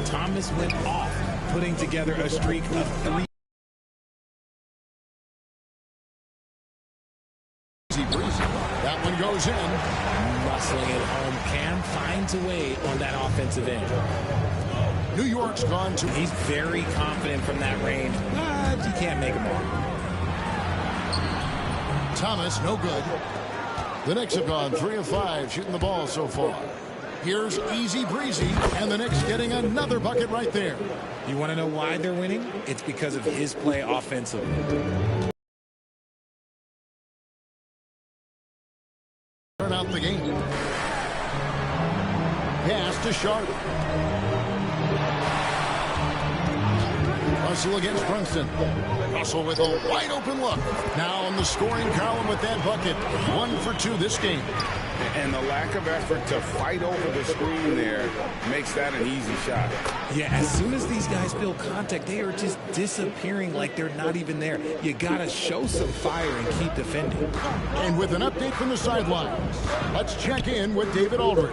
Thomas went off, putting together a streak of 3. That one goes in. Rustling it home. Cam finds a way on that offensive end. New York's gone to. He's very confident from that range, but he can't make them all. Thomas, no good. The Knicks have gone 3 of 5 shooting the ball so far. Here's easy breezy, and the Knicks getting another bucket right there. You want to know why they're winning? It's because of his play offensively. Turn out the game. Pass to Sharp. Russell against Brunson. Russell with a wide open look. Now on the scoring column with that bucket. 1 for 2 this game. And the lack of effort to fight over the screen there makes that an easy shot. Yeah, as soon as these guys feel contact, they are just disappearing like they're not even there. You got to show some fire and keep defending. And with an update from the sidelines, let's check in with David Aldridge.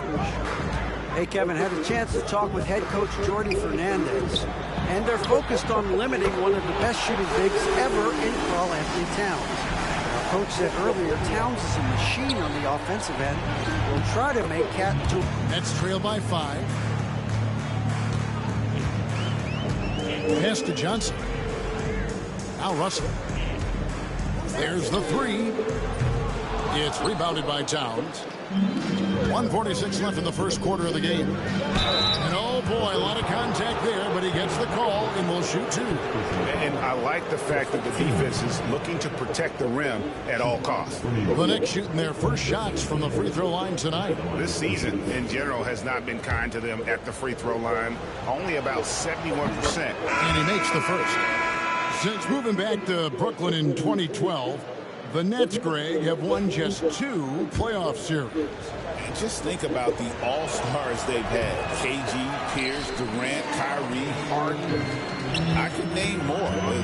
Hey, Kevin, had a chance to talk with head coach Jordy Fernandez, and they're focused on limiting one of the best shooting bigs ever in Karl Anthony Towns. Our coach said earlier, Towns is a machine on the offensive end. We'll try to make Cat into. Nets trail by 5. Pass to Johnson. Now Russell. There's the 3. It's rebounded by Towns. 1:46 left in the first quarter of the game. And oh boy, a lot of contact there, but he gets the call and will shoot 2. And I like the fact that the defense is looking to protect the rim at all costs. The Knicks shooting their first shots from the free throw line tonight. This season, in general, has not been kind to them at the free throw line. Only about 71%. And he makes the first. Since moving back to Brooklyn in 2012, the Nets, Greg, have won just 2 playoff series. Just think about the all-stars they've had. KG, Pierce, Durant, Kyrie, Harden. I could name more.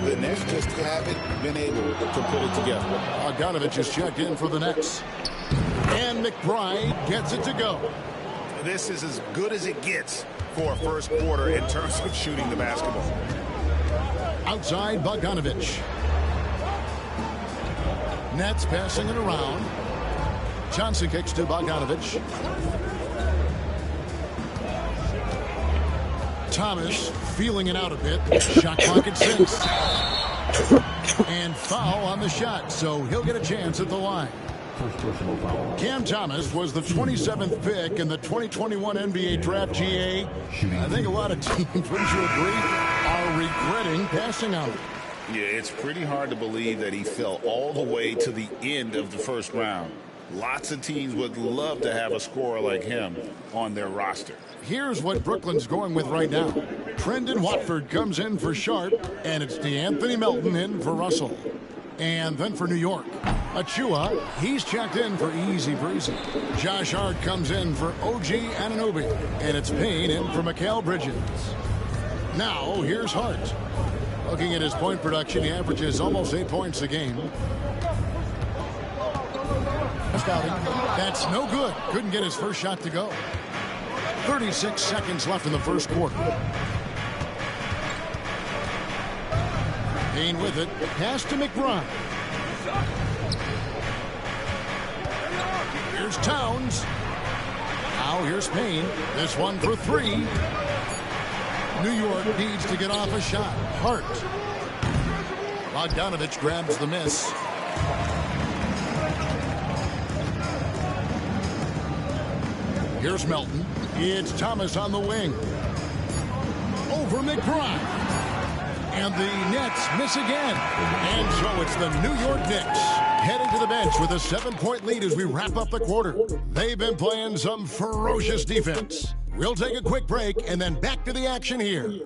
The Nets just haven't been able to put it together. Bogdanovich is checked in for the Nets. And McBride gets it to go. This is as good as it gets for a first quarter in terms of shooting the basketball. Outside, Bogdanovich. Nets passing it around. Johnson kicks to Bogdanovich. Thomas feeling it out a bit. Shot clock at 6. And foul on the shot, so he'll get a chance at the line. Cam Thomas was the 27th pick in the 2021 NBA Draft. GA. I think a lot of teams, wouldn't you agree, are regretting passing on him. Yeah, it's pretty hard to believe that he fell all the way to the end of the first round. Lots of teams would love to have a scorer like him on their roster. Here's what Brooklyn's going with right now. Trendon Watford comes in for Sharp, and it's DeAnthony Melton in for Russell. And then for New York, Achua, he's checked in for easy breezy. Josh Hart comes in for OG Anunoby, and it's Payne in for Mikal Bridges. Now, here's Hart. Looking at his point production, he averages almost 8 points a game. That's no good. Couldn't get his first shot to go. 36 seconds left in the first quarter. Payne with it. Pass to McBride. Here's Towns. Now here's Payne. This one for 3. New York needs to get off a shot. Hart. Bogdanovich grabs the miss. Here's Melton. It's Thomas on the wing. Over McBride. And the Nets miss again. And so it's the New York Knicks heading to the bench with a 7-point lead as we wrap up the quarter. They've been playing some ferocious defense. We'll take a quick break and then back to the action here.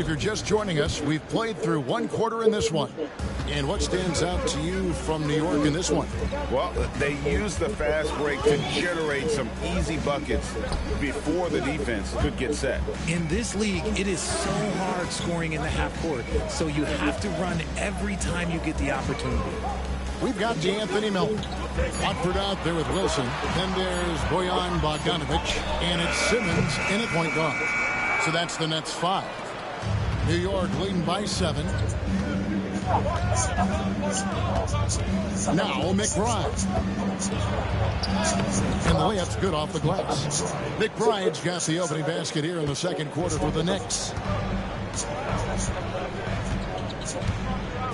if you're just joining us, we've played through one quarter in this one. And what stands out to you from New York in this one? Well, they used the fast break to generate some easy buckets before the defense could get set. In this league, it is so hard scoring in the half court, so you have to run every time you get the opportunity. We've got D'Anthony Melton. Watford out there with Wilson. Then there's Bojan Bogdanovic. And it's Simmons in at point guard. So that's the Nets 5. New York leading by 7. Now McBride. And the layup's good off the glass. McBride's got the opening basket here in the second quarter for the Knicks.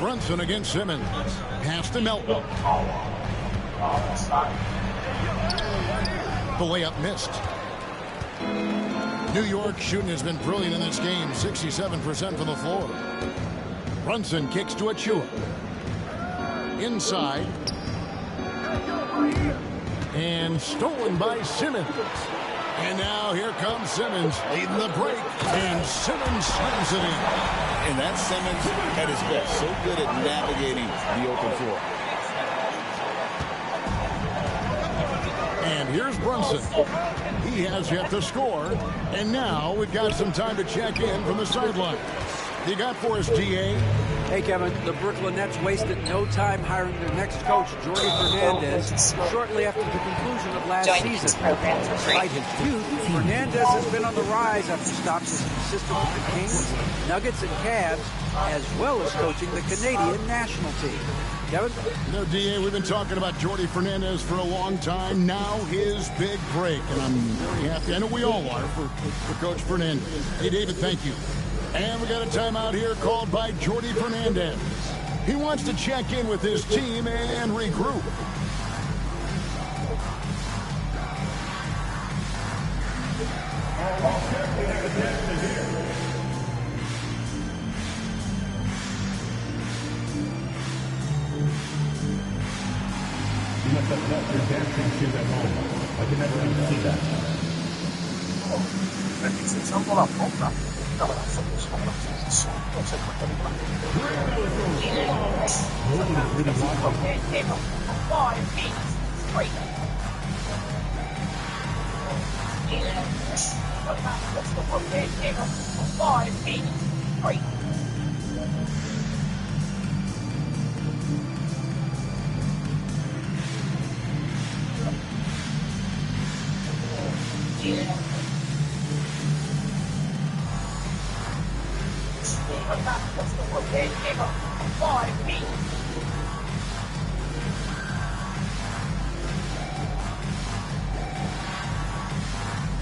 Brunson against Simmons. Pass to Melton. The layup missed. New York shooting has been brilliant in this game. 67% from the floor. Brunson kicks to Achua. Inside. And stolen by Simmons. And now here comes Simmons leading the break. And Simmons slams it in. And that's Simmons at his best. So good at navigating the open floor. And here's Brunson. He has yet to score. And now we've got some time to check in from the sideline. You got for us, DA? Hey, Kevin, the Brooklyn Nets wasted no time hiring their next coach, Jordy Fernandez, shortly after the conclusion of last season. Despite his youth, Fernandez has been on the rise after stops as consistent with the Kings, Nuggets, and Cavs, as well as coaching the Canadian national team. Kevin? No, DA, we've been talking about Jordy Fernandez for a long time. Now his big break, and I'm very happy. I know we all are for Coach Fernandez. Hey, David, thank you. And we got a timeout here called by Jordy Fernandez. He wants to check in with his team and regroup. You must have left your dancing shoes at home. I can never even see that. Nobody's really watching. 5 feet straight. What's the rotate table? 5 feet straight. What's the rotate table? 5 feet.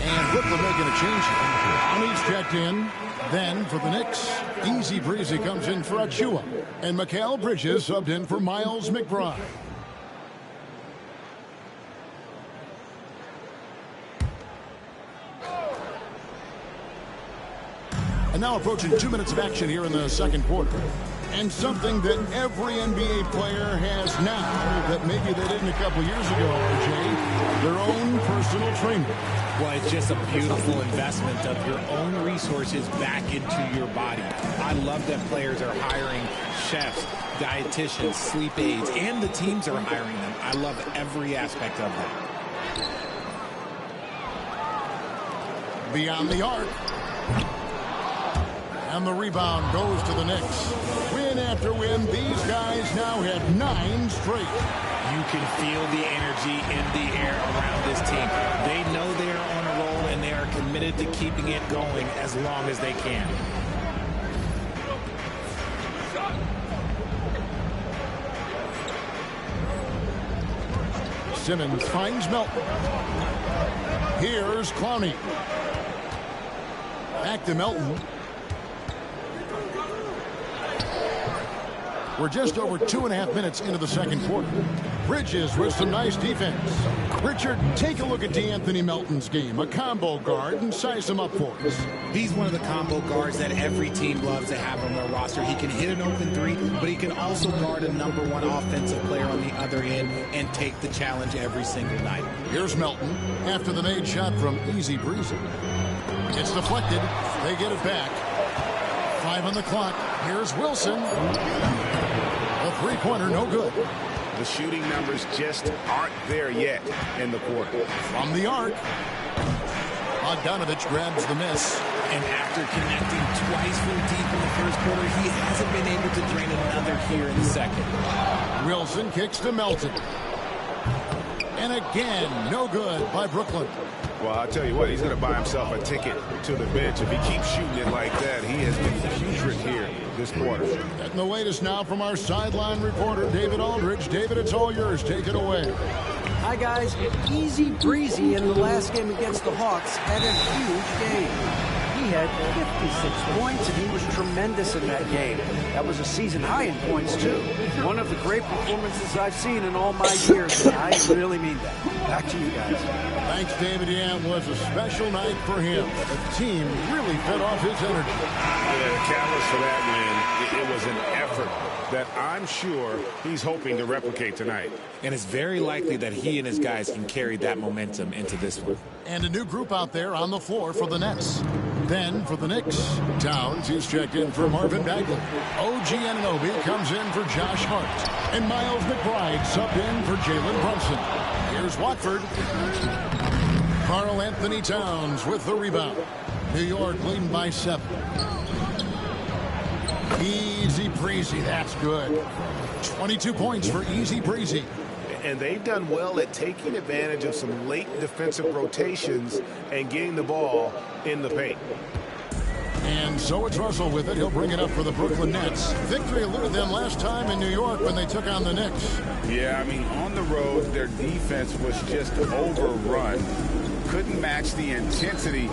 And Brooklyn making a change here. Honey's checked in. Then for the Knicks, Easy Breezy comes in for Achua. And Mikal Bridges subbed in for Miles McBride. And now approaching 2 minutes of action here in the second quarter. And something that every NBA player has now that maybe they didn't a couple years ago, Jay, their own personal trainer. Well, it's just a beautiful investment of your own resources back into your body. I love that players are hiring chefs, dietitians, sleep aides, and the teams are hiring them. I love every aspect of that. Beyond the arc. And the rebound goes to the Knicks. Win after win, these guys now have 9 straight. You can feel the energy in the air around this team. They know they are on a roll, and they are committed to keeping it going as long as they can. Simmons finds Melton. Here's Clowney. Back to Melton. We're just over 2.5 minutes into the second quarter. Bridges with some nice defense. Richard, take a look at D'Anthony Melton's game. A combo guard, and size him up for us. He's one of the combo guards that every team loves to have on their roster. He can hit an open three, but he can also guard a #1 offensive player on the other end and take the challenge every single night. Here's Melton after the made shot from Easy Breezy. It's deflected. They get it back. 5 on the clock. Here's Wilson. A three-pointer, no good. The shooting numbers just aren't there yet in the quarter. From the arc. Bogdanovich grabs the miss. And after connecting twice from deep in the first quarter, he hasn't been able to drain another here in the second. Wilson kicks to Melton. And again, no good by Brooklyn. Well, I'll tell you what, he's going to buy himself a ticket to the bench. If he keeps shooting it like that, he has been putrid here this quarter. Getting the latest now from our sideline reporter, David Aldridge. David, it's all yours. Take it away. Hi, guys. Easy breezy in the last game against the Hawks had a huge game. He had 56 points, and he was tremendous in that game. That was a season high in points, too. One of the great performances I've seen in all my years, and I really mean that. Back to you guys. Thanks, David. Yeah, it was a special night for him. The team really fed off his energy. Yeah, the catalyst for that win, it was an effort that I'm sure he's hoping to replicate tonight. And it's very likely that he and his guys can carry that momentum into this one. And a new group out there on the floor for the Nets. Then for the Knicks, Towns, he's checked in for Marvin Bagley. OG Anunoby comes in for Josh Hart. And Miles McBride subbed in for Jalen Brunson. Here's Watford. Karl Anthony Towns with the rebound. New York leading by 7. Easy breezy, that's good. 22 points for Easy breezy. And they've done well at taking advantage of some late defensive rotations and getting the ball in the paint. And so it's Russell with it. He'll bring it up for the Brooklyn Nets. Victory eluded them last time in New York when they took on the Knicks. Yeah, I mean, on the road, their defense was just overrun. Couldn't match the intensity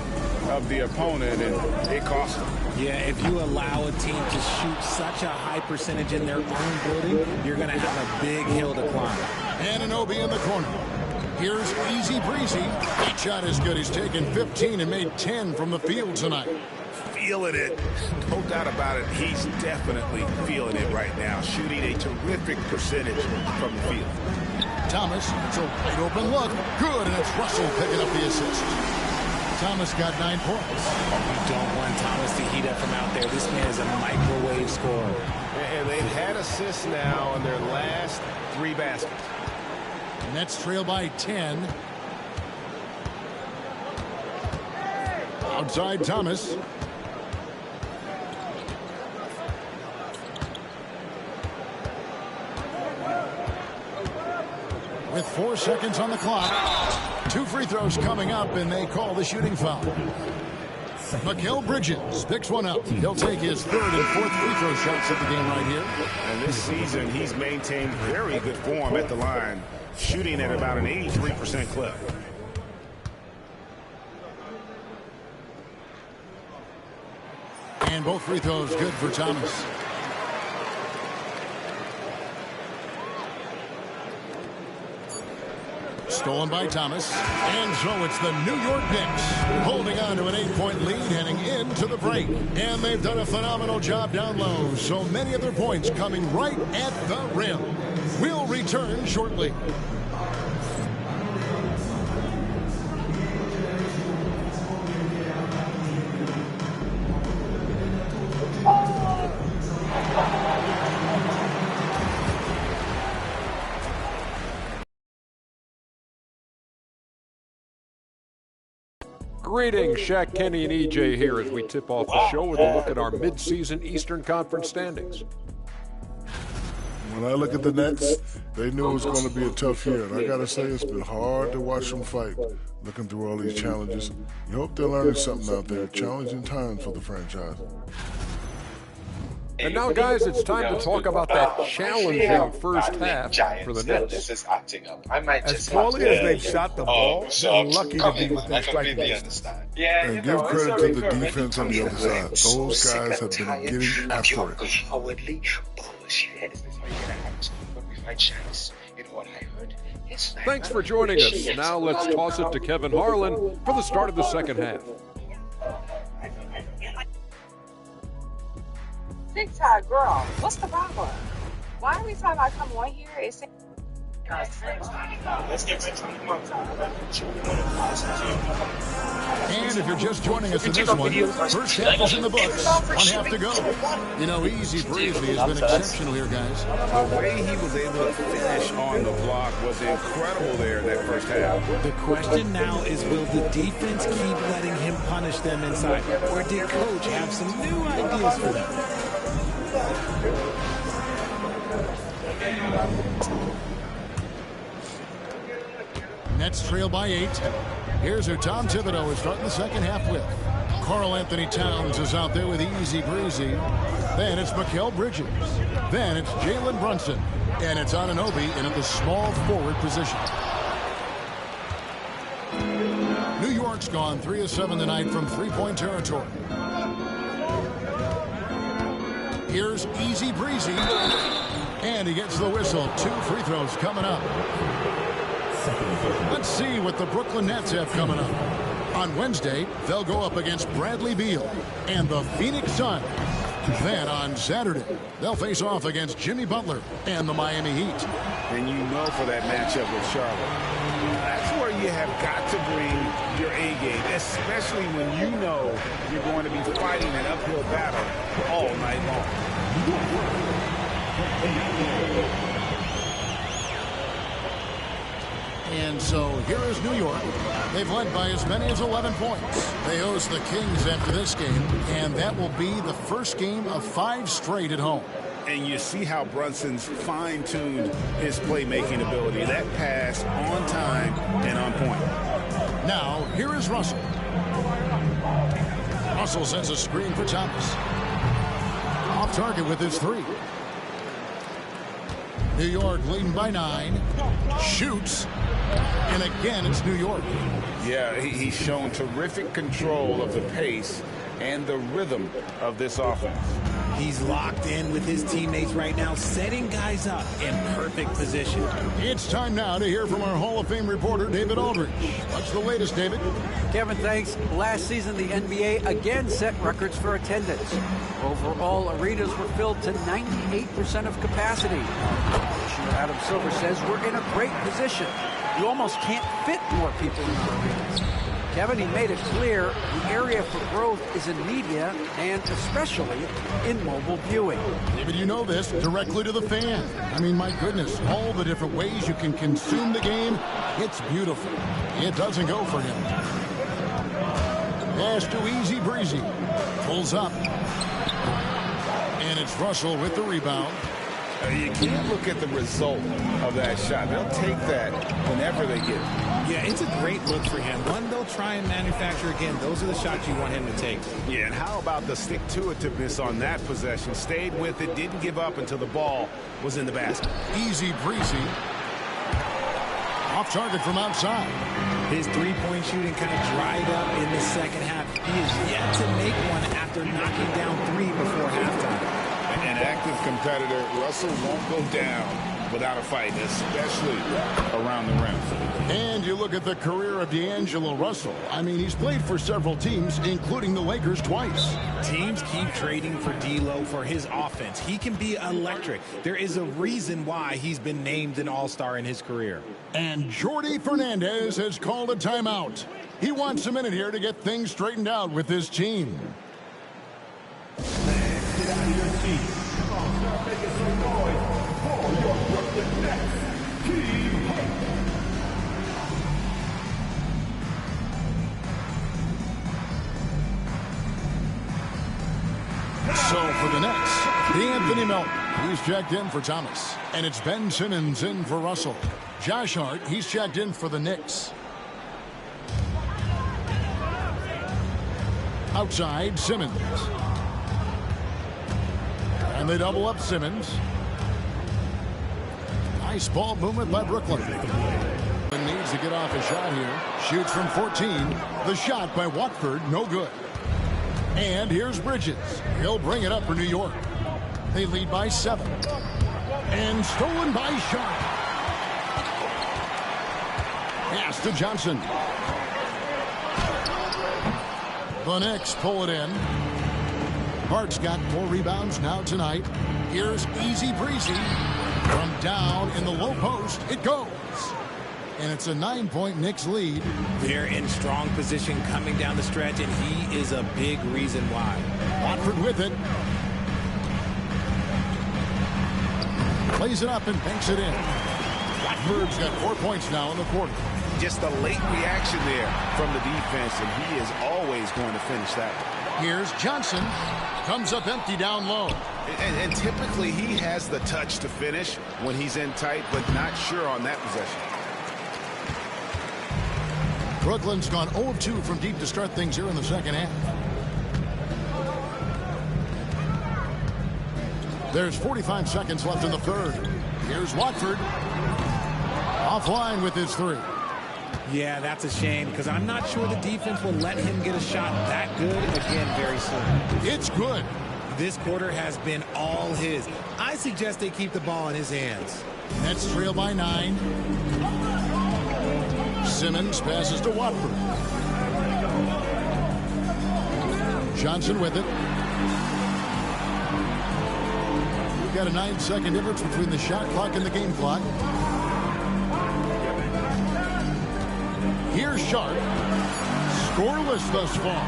of the opponent, and it cost them. Yeah, if you allow a team to shoot such a high percentage in their own building, you're going to have a big hill to climb. Anunoby in the corner. Here's Easy breezy. That shot is good. He's taken 15 and made 10 from the field tonight. Feeling it. No doubt about it. He's definitely feeling it right now. Shooting a terrific percentage from the field. Thomas, it's a wide open look. Good, and it's Russell picking up the assist. Thomas got 9 points. You don't want Thomas to heat up from out there. This man is a microwave scorer. And they've had assists now on their last 3 baskets. Nets trail by 10. Outside Thomas. With 4 seconds on the clock. 2 free throws coming up, and they call the shooting foul. Mikal Bridges picks one up. He'll take his 3rd and 4th free throw shots of the game right here. And this season, he's maintained very good form at the line, shooting at about an 83% clip. And both free throws good for Thomas. Stolen by Thomas. And so it's the New York Knicks holding on to an 8-point lead heading into the break. And they've done a phenomenal job down low. So many of their points coming right at the rim. We'll return shortly. Greetings, Shaq, Kenny, and EJ here as we tip off the show with a look at our midseason Eastern Conference standings. When I look at the Nets, they knew it was going to be a tough year. And I got to say, it's been hard to watch them fight, looking through all these challenges. You hope they're learning something out there. Challenging times for the franchise. And now, guys, it's time to talk about that challenging first half for the Nets. As poorly as they've shot the ball, they're lucky to be within striking distance. And give credit to the defense on the other side. Those guys have been getting after it. Thanks for joining us. Now let's toss it to Kevin Harlan for the start of the second half. TikTok girl, what's the problem? Why every time I come on here, it seems Let's get ready. And if you're just joining us in this one, first half is in the books. One half to go. You know, Easy Breezy has been exceptional here, guys. The way he was able to finish on the block was incredible there in that first half. The question now is, will the defense keep letting him punish them inside? Or did Coach have some new ideas for them? Nets trail by 8. Here's who Tom Thibodeau is starting the second half with. Karl Anthony Towns is out there with Easy Breezy. Then it's Mikal Bridges. Then it's Jalen Brunson. And it's Anunoby in at the small forward position. New York's gone 3 of 7 tonight from three-point territory. Here's Easy Breezy. And he gets the whistle. 2 free throws coming up. Let's see what the Brooklyn Nets have coming up. On Wednesday, they'll go up against Bradley Beal and the Phoenix Suns. Then on Saturday, they'll face off against Jimmy Butler and the Miami Heat. And you know for that matchup with Charlotte, that's where you have got to bring your A game, especially when you know you're going to be fighting an uphill battle all night long. And so here is New York. They've led by as many as 11 points. They host the Kings after this game, and that will be the first game of 5 straight at home. And you see how Brunson's fine-tuned his playmaking ability. That pass on time and on point. Now, here is Russell. Russell sends a screen for Thomas. Off target with his 3. New York leading by 9. Shoots. And again, it's New York. Yeah, he's shown terrific control of the pace and the rhythm of this offense. He's locked in with his teammates right now, setting guys up in perfect position. It's time now to hear from our Hall of Fame reporter, David Aldridge. What's the latest, David? Kevin, thanks. Last season, the NBA again set records for attendance. Overall, arenas were filled to 98% of capacity. Commissioner Adam Silver says we're in a great position. You almost can't fit more people in our arenas. Kevin, he made it clear the area for growth is in media and especially in mobile viewing. But you know this, directly to the fan. I mean, my goodness, all the different ways you can consume the game, it's beautiful. It doesn't go for him. Pass to Easy Breezy. Pulls up. And it's Russell with the rebound. You can't look at the result of that shot. They'll take that whenever they get it. Yeah, it's a great look for him. One they'll try and manufacture again. Those are the shots you want him to take. Yeah, and how about the stick-to-itiveness on that possession? Stayed with it, didn't give up until the ball was in the basket. Easy Breezy. Off target from outside. His three-point shooting kind of dried up in the second half. He is yet to make one after knocking down 3 before halftime. An active competitor, Russell won't go down without a fight, especially around the rim. And you look at the career of D'Angelo Russell. I mean, he's played for several teams, including the Lakers twice. Teams keep trading for D'Lo for his offense. He can be electric. There is a reason why he's been named an all-star in his career. And Jordi Fernandez has called a timeout. He wants a minute here to get things straightened out with his team. Get out of your seat. Come on, start making some noise for your Brooklyn Nets. Team Hope. So for the Nets, Anthony Melton. He's checked in for Thomas. And it's Ben Simmons in for Russell. Josh Hart, he's checked in for the Knicks. Outside, Simmons. And they double up Simmons. Nice ball movement by Brooklyn. Needs to get off a shot here. Shoots from 14. The shot by Watford, no good. And here's Bridges. He'll bring it up for New York. They lead by 7. And stolen by Sharp. Pass to Johnson. The Knicks pull it in. Hart's got 4 rebounds now tonight. Here's easy breezy. From down in the low post, it goes. And it's a 9-point Knicks lead. They're in strong position coming down the stretch, and he is a big reason why. Watford with it. Plays it up and banks it in. Watford's got 4 points now in the quarter. Just a late reaction there from the defense, and he is always going to finish that one. Here's Johnson. Comes up empty down low. And typically he has the touch to finish when he's in tight, but not sure on that possession. Brooklyn's gone 0 of 2 from deep to start things here in the second half. There's 45 seconds left in the third. Here's Watford. Offline with his 3. Yeah, that's a shame because I'm not sure the defense will let him get a shot that good again very soon. It's good. This quarter has been all his. I suggest they keep the ball in his hands. Nets trail by 9. Simmons passes to Watford. Johnson with it. We've got a 9-second difference between the shot clock and the game clock. Here's Sharp. Scoreless thus far.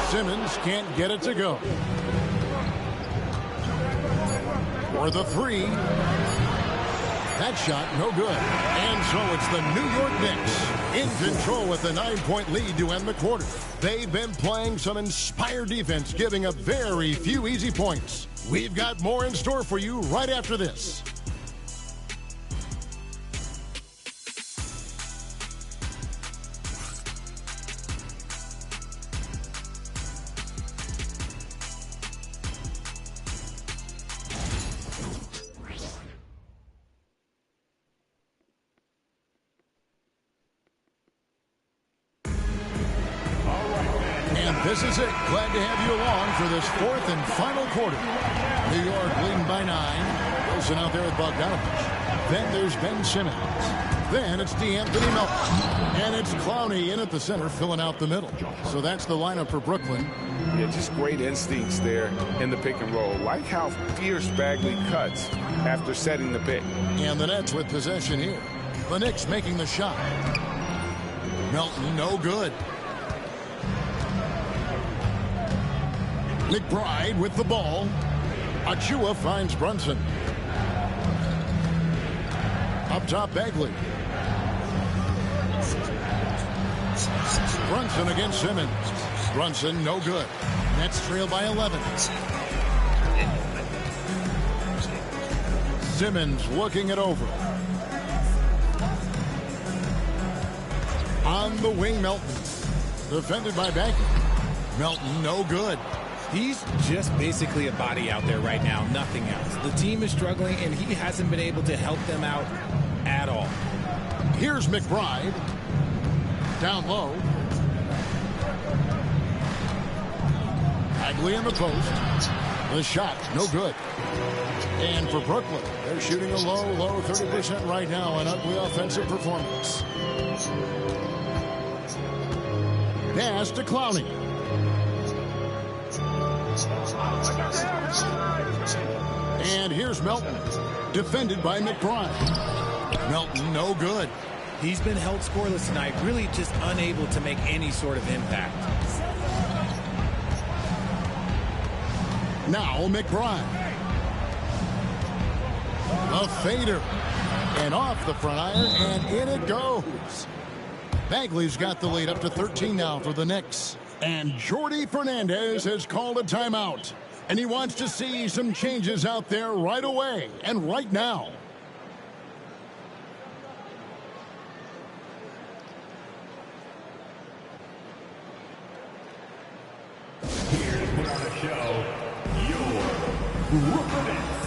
Simmons can't get it to go. For the 3. That shot, no good. And so it's the New York Knicks in control with a 9-point lead to end the quarter. They've been playing some inspired defense, giving up very few easy points. We've got more in store for you right after this. This is it. Glad to have you along for this 4th and final quarter. New York leading by 9. Wilson out there with Bogdanovich. Then there's Ben Simmons. Then it's D'Anthony Melton. And it's Clowney in at the center, filling out the middle. So that's the lineup for Brooklyn. Yeah, just great instincts there in the pick and roll. Like how fierce Bagley cuts after setting the pick. And the Nets with possession here. The Knicks making the shot. Melton, no good. McBride with the ball. Achua finds Brunson. Up top, Bagley. Brunson against Simmons. Brunson, no good. Nets trail by 11. Simmons looking it over. On the wing, Melton. Defended by Bagley. Melton, no good. He's just basically a body out there right now, nothing else. The team is struggling, and he hasn't been able to help them out at all. Here's McBride. Down low. Bagley in the post. The shot, no good. And for Brooklyn, they're shooting a low 30% right now, an ugly offensive performance. Pass to Clowney. And here's Melton, defended by McBride. Melton, no good. He's been held scoreless tonight, really just unable to make any sort of impact. Now McBride. A fader. And off the front iron, and in it goes. Bagley's got the lead up to 13 now for the Knicks. And Jordi Fernandez has called a timeout. And he wants to see some changes out there right away and right now. Here to put on a show, your Brooklyn Nets.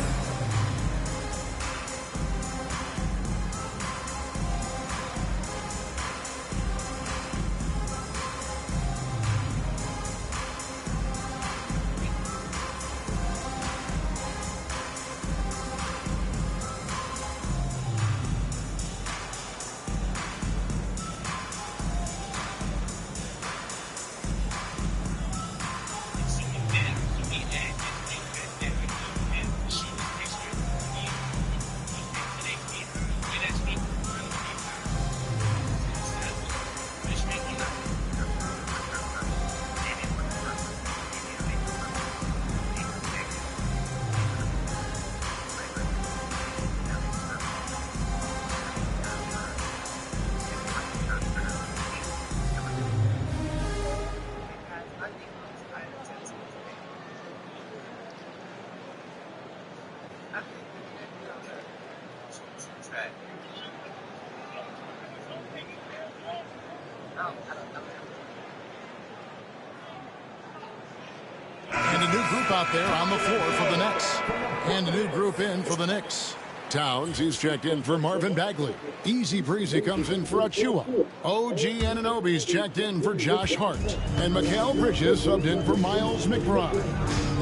And a new group out there on the floor for the Nets. And a new group in for the Knicks. Towns, he's checked in for Marvin Bagley. Easy Breezy comes in for Achua. OG Anunoby's checked in for Josh Hart. And Mikal Bridges subbed in for Miles McBride.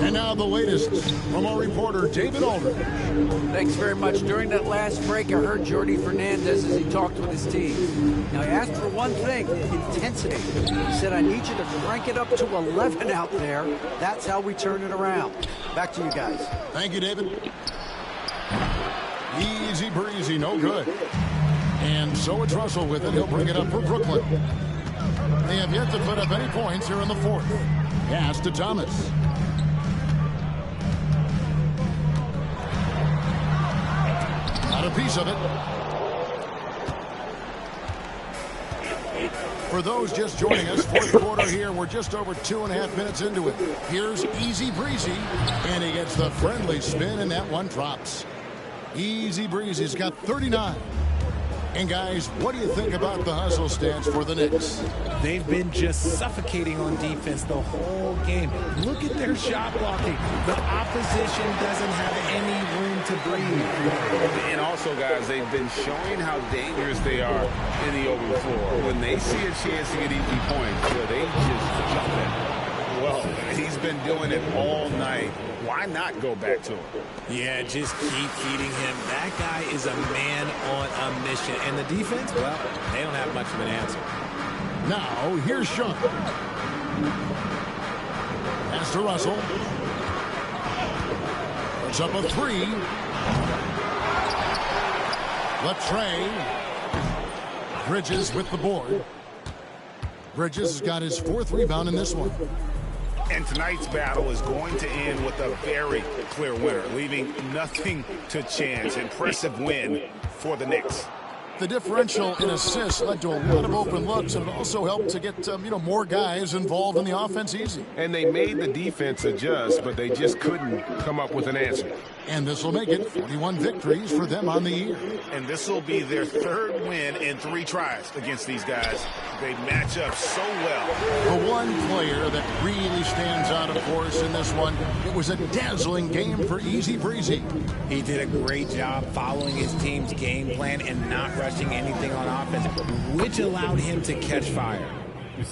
And now the latest from our reporter, David Aldridge. Thanks very much. During that last break, I heard Jordy Fernandez as he talked with his team. Now, he asked for one thing, intensity. He said, I need you to crank it up to 11 out there. That's how we turn it around. Back to you guys. Thank you, David. Easy Breezy, no good. And so it's Russell with it. He'll bring it up for Brooklyn. They have yet to put up any points here in the fourth. Pass to Thomas. Got a piece of it. For those just joining us, fourth quarter here. We're just over 2.5 minutes into it. Here's Easy Breezy, and he gets the friendly spin, and that one drops. Easy Breezy's got 39. And guys, what do you think about the hustle stance for the Knicks? They've been just suffocating on defense the whole game. Look at their shot blocking. The opposition doesn't have any room to breathe. And also, guys, they've been showing how dangerous they are in the open floor. When they see a chance to get easy points, they just jump in. Well, he's been doing it all night. Why not go back to him? Yeah, just keep feeding him. That guy is a man on a mission. And the defense, well, they don't have much of an answer. Now, here's Sean. Pass to Russell. Puts up a three. Latrey. Bridges with the board. Bridges has got his fourth rebound in this one. And tonight's battle is going to end with a very clear winner, leaving nothing to chance. Impressive win for the Knicks. The differential in assists led to a lot of open looks, and it also helped to get more guys involved in the offense easy. And they made the defense adjust, but they just couldn't come up with an answer. And this will make it 41 victories for them on the year. And this will be their third win in 3 tries against these guys. They match up so well. The one player that really stands out, of course, in this one, it was a dazzling game for Easy Breezy. He did a great job following his team's game plan and not rushing anything on offense, which allowed him to catch fire.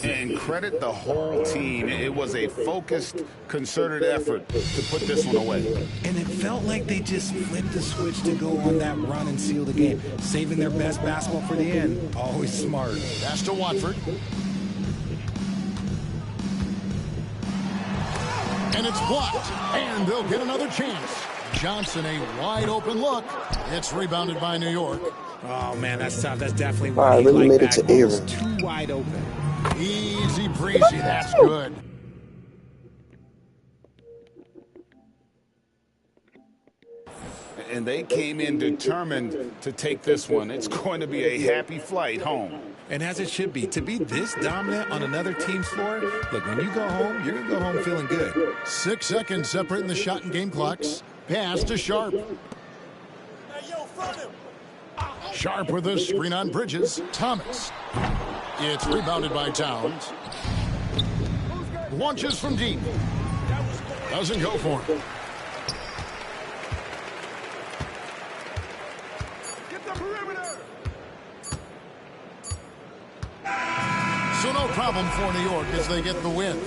And credit the whole team. It was a focused, concerted effort to put this one away. And it felt like they just flipped the switch to go on that run and seal the game, saving their best basketball for the end. Always smart. Pass to Watford. And it's blocked. And they'll get another chance. Johnson, a wide open look. It's rebounded by New York. Oh, man, that's tough. That's definitely Wow, I really made it to Aaron. Too wide open. Easy Breezy, that's good. And they came in determined to take this one. It's going to be a happy flight home. And as it should be, to be this dominant on another team's floor, look, when you go home, you're going to go home feeling good. 6 seconds separating the shot and game clocks. Pass to Sharp. Sharp with a screen on Bridges. Thomas. It's rebounded by Towns. Launches from deep. Doesn't go for it. Get the perimeter. So no problem for New York as they get the win.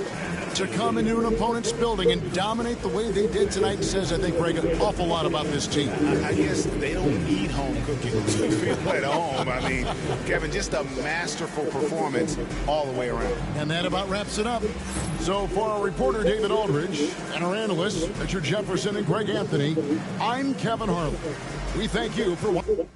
To come into an opponent's building and dominate the way they did tonight says, I think, Greg, an awful lot about this team. I guess they don't need home cooking to feel at home. I mean, Kevin, just a masterful performance all the way around. And that about wraps it up. So for our reporter, David Aldridge, and our analysts, Richard Jefferson and Greg Anthony, I'm Kevin Harlan. We thank you for watching.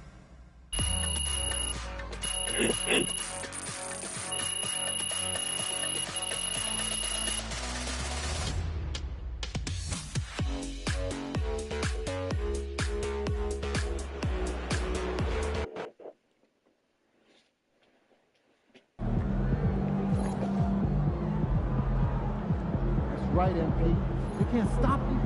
Right, MP. They can't stop you.